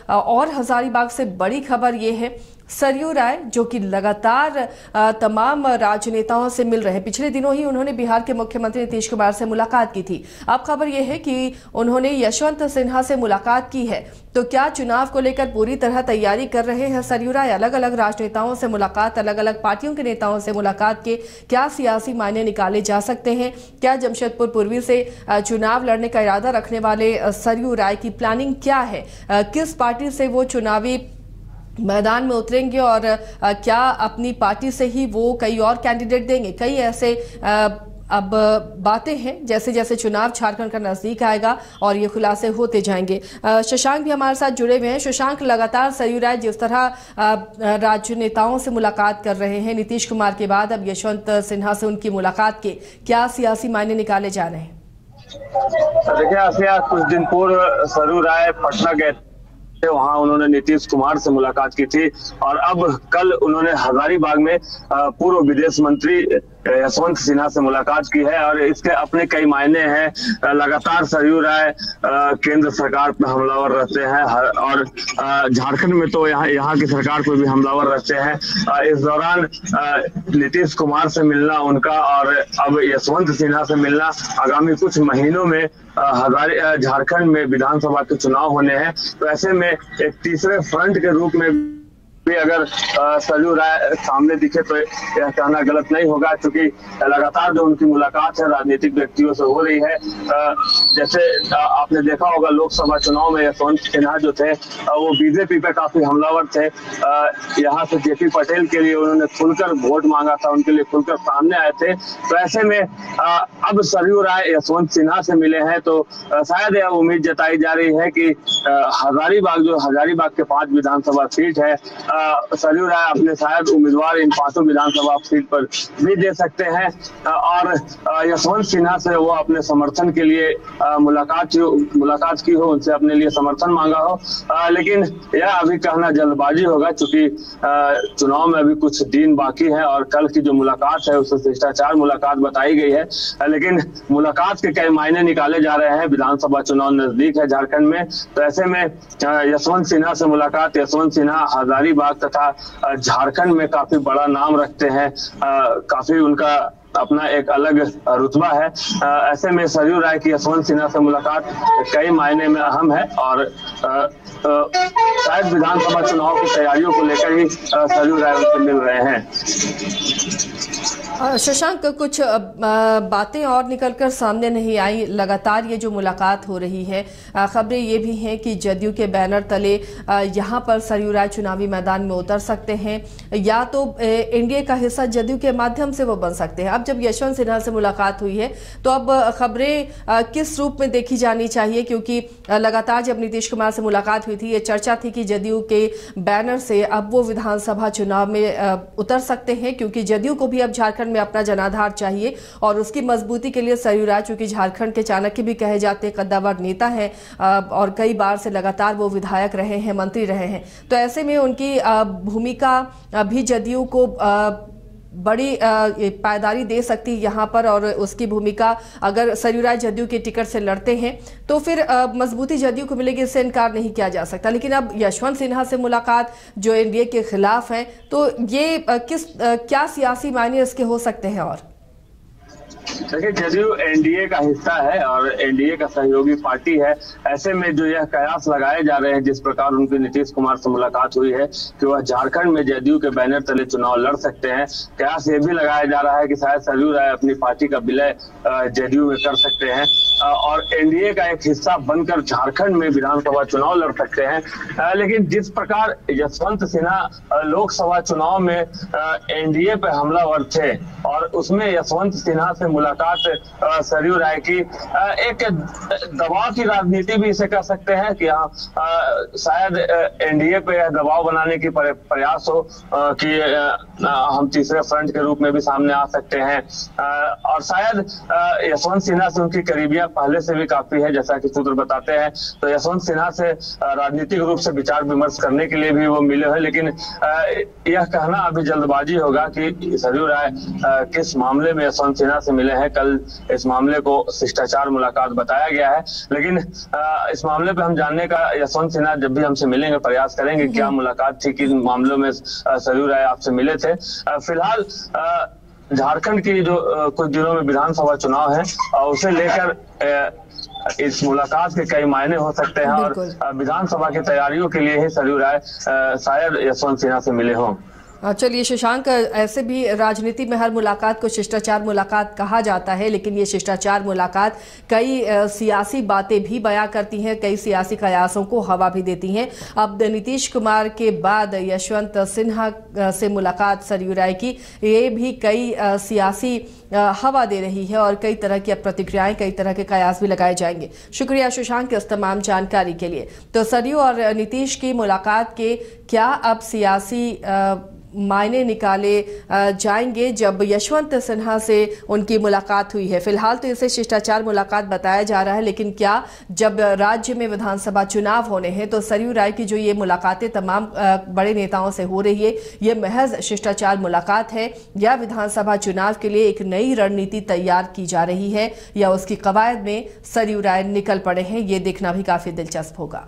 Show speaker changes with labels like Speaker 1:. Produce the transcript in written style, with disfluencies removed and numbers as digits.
Speaker 1: और हजारीबाग से बड़ी खबर ये है, सरयू राय जो कि लगातार तमाम राजनेताओं से मिल रहे हैं। पिछले दिनों ही उन्होंने बिहार के मुख्यमंत्री नीतीश कुमार से मुलाकात की थी। अब खबर यह है कि उन्होंने यशवंत सिन्हा से मुलाकात की है। तो क्या चुनाव को लेकर पूरी तरह तैयारी कर रहे हैं सरयू राय? अलग अलग राजनेताओं से मुलाकात, अलग अलग पार्टियों के नेताओं से मुलाकात के क्या सियासी मायने निकाले जा सकते हैं? क्या जमशेदपुर पूर्वी से चुनाव लड़ने का इरादा रखने वाले सरयू राय की प्लानिंग क्या है? किस पार्टी से वो चुनावी मैदान में उतरेंगे और क्या अपनी पार्टी से ही वो कई और कैंडिडेट देंगे? कई ऐसे अब बातें हैं, जैसे जैसे चुनाव झारखंड का नजदीक आएगा और ये खुलासे होते जाएंगे। शशांक भी हमारे साथ जुड़े हुए हैं। शशांक, लगातार सरयू राय जिस तरह राजनेताओं से मुलाकात कर रहे हैं, नीतीश कुमार के बाद अब यशवंत सिन्हा से उनकी मुलाकात के क्या सियासी मायने निकाले जा रहे हैं?
Speaker 2: देखिए, कुछ दिन पूर्व सरयू राय पटना गए, वहां उन्होंने नीतीश कुमार से मुलाकात की थी और अब कल उन्होंने हजारीबाग में पूर्व विदेश मंत्री यशवंत सिन्हा से मुलाकात की है और इसके अपने कई मायने हैं। लगातार सरयू राय केंद्र सरकार पर हमलावर रहते हैं और झारखंड में तो यहाँ की सरकार पर भी हमलावर रहते हैं। इस दौरान नीतीश कुमार से मिलना उनका और अब यशवंत सिन्हा से मिलना, आगामी कुछ महीनों में झारखंड में विधानसभा के चुनाव होने हैं, तो ऐसे में एक तीसरे फ्रंट के रूप में भी अगर सरयू राय सामने दिखे तो यह कहना गलत नहीं होगा, क्योंकि लगातार जो उनकी मुलाकात है राजनीतिक व्यक्तियों से हो रही है। जैसे आपने देखा होगा लोकसभा चुनाव में यशवंत सिन्हा जो थे वो बीजेपी पे काफी हमलावर थे। यहाँ से जेपी पटेल के लिए उन्होंने खुलकर वोट मांगा था, उनके लिए खुलकर सामने आए थे। तो ऐसे में अब सरयू राय यशवंत सिन्हा से मिले हैं तो शायद यह उम्मीद जताई जा रही है कि हजारीबाग के 5 विधानसभा सीट है, सरयू राय अपने शायद उम्मीदवार इन 5 विधानसभा सीट पर भी दे सकते हैं और यशवंत सिन्हा से वो अपने समर्थन के लिए मुलाकात की हो, उनसे अपने लिए समर्थन मांगा हो। लेकिन यह अभी कहना जल्दबाजी होगा, क्योंकि चुनाव में अभी कुछ दिन बाकी है और कल की जो मुलाकात है उसे शिष्टाचार मुलाकात बताई गई है। लेकिन मुलाकात के कई मायने निकाले जा रहे हैं, विधानसभा चुनाव नजदीक है झारखंड में, तो ऐसे में यशवंत सिन्हा से मुलाकात, यशवंत सिन्हा हजारीबाग तथा झारखंड में काफी बड़ा नाम रखते हैं, काफी उनका अपना एक अलग रुतबा है। ऐसे में सरयू राय की यशवंत सिन्हा से मुलाकात कई मायने में अहम है और शायद विधानसभा चुनाव की तैयारियों को लेकर ही सरयू राय उनसे मिल रहे हैं।
Speaker 1: शशांक, कुछ बातें और निकलकर सामने नहीं आई। लगातार ये जो मुलाकात हो रही है, खबरें ये भी हैं कि जदयू के बैनर तले यहाँ पर सरयू राय चुनावी मैदान में उतर सकते हैं, या तो एनडीए का हिस्सा जदयू के माध्यम से वो बन सकते हैं। अब जब यशवंत सिन्हा से मुलाकात हुई है तो अब खबरें किस रूप में देखी जानी चाहिए? क्योंकि लगातार जब नीतीश कुमार से मुलाकात हुई थी, ये चर्चा थी कि जदयू के बैनर से अब वो विधानसभा चुनाव में उतर सकते हैं, क्योंकि जदयू को भी अब झारखंड में अपना जनाधार चाहिए और उसकी मजबूती के लिए सरयू राय, चूंकि झारखंड के चाणक्य भी कहे जाते हैं, कद्दावर नेता है और कई बार से लगातार वो विधायक रहे हैं, मंत्री रहे हैं, तो ऐसे में उनकी भूमिका भी जदयू को बड़ी पायदारी दे सकती है यहाँ पर। और उसकी भूमिका अगर सरयू राय जदयू के टिकट से लड़ते हैं तो फिर मजबूती जदयू को मिलेगी, इससे इनकार नहीं किया जा सकता। लेकिन अब यशवंत सिन्हा से मुलाकात जो एनडीए के खिलाफ है, तो ये क्या सियासी मायने इसके हो सकते हैं? और
Speaker 2: देखिए, जदयू एनडीए का हिस्सा है और एनडीए का सहयोगी पार्टी है। ऐसे में जो यह कयास लगाए जा रहे हैं, जिस प्रकार उनकी नीतीश कुमार से मुलाकात हुई है कि वह झारखंड में जदयू के बैनर तले चुनाव लड़ सकते हैं, कयास ये भी लगाया जा रहा है कि शायद सरयू राय अपनी पार्टी का विलय जदयू में कर सकते हैं और एनडीए का एक हिस्सा बनकर झारखंड में विधानसभा चुनाव लड़ सकते हैं। लेकिन जिस प्रकार यशवंत सिन्हा लोकसभा चुनाव में एनडीए पे हमलावर थे और उसमें यशवंत सिन्हा से मुलाकात सरयू राय की एक दबाव की राजनीति भी इसे कह सकते हैं कि शायद एनडीए पे यह दबाव बनाने की प्रयास हो कि हम तीसरे फ्रंट के रूप में भी सामने आ सकते हैं। और शायद यशवंत सिन्हा से उनकी करीबियां पहले से भी काफी है, जैसा कि सूत्र बताते हैं, तो यशवंत सिन्हा से राजनीतिक रूप से विचार विमर्श करने के लिए भी वो मिले हैं। लेकिन यह कहना अभी जल्दबाजी होगा कि सरयू राय किस मामले में यशवंत सिन्हा से मिले हैं। कल इस मामले को शिष्टाचार मुलाकात बताया गया है, लेकिन इस मामले पे हम जानने का यशवंत सिन्हा जब भी हमसे मिलेंगे प्रयास करेंगे क्या मुलाकात थी, किन मामलों में सरयू राय आपसे मिले थे। फिलहाल झारखंड की जो कुछ दिनों में विधानसभा चुनाव है और उसे लेकर इस मुलाकात के कई मायने हो सकते हैं और विधानसभा की तैयारियों के लिए ही सरयू राय शायद यशवंत सिन्हा से मिले हों।
Speaker 1: चलिए शशांक, ऐसे भी राजनीति में हर मुलाकात को शिष्टाचार मुलाकात कहा जाता है, लेकिन ये शिष्टाचार मुलाकात कई सियासी बातें भी बयां करती हैं, कई सियासी कयासों को हवा भी देती हैं। अब नीतीश कुमार के बाद यशवंत सिन्हा से मुलाकात सरयू राय की, ये भी कई सियासी हवा दे रही है और कई तरह की प्रतिक्रियाएं, कई तरह के कयास भी लगाए जाएंगे। शुक्रिया शशांक इस तमाम जानकारी के लिए। तो सरयू और नीतीश की मुलाकात के क्या अब सियासी मायने निकाले जाएंगे जब यशवंत सिन्हा से उनकी मुलाकात हुई है। फिलहाल तो इसे शिष्टाचार मुलाकात बताया जा रहा है, लेकिन क्या जब राज्य में विधानसभा चुनाव होने हैं तो सरयू राय की जो ये मुलाकातें तमाम बड़े नेताओं से हो रही है, ये महज शिष्टाचार मुलाकात है या विधानसभा चुनाव के लिए एक नई रणनीति तैयार की जा रही है या उसकी कवायद में सरयू राय निकल पड़े हैं, ये देखना भी काफी दिलचस्प होगा।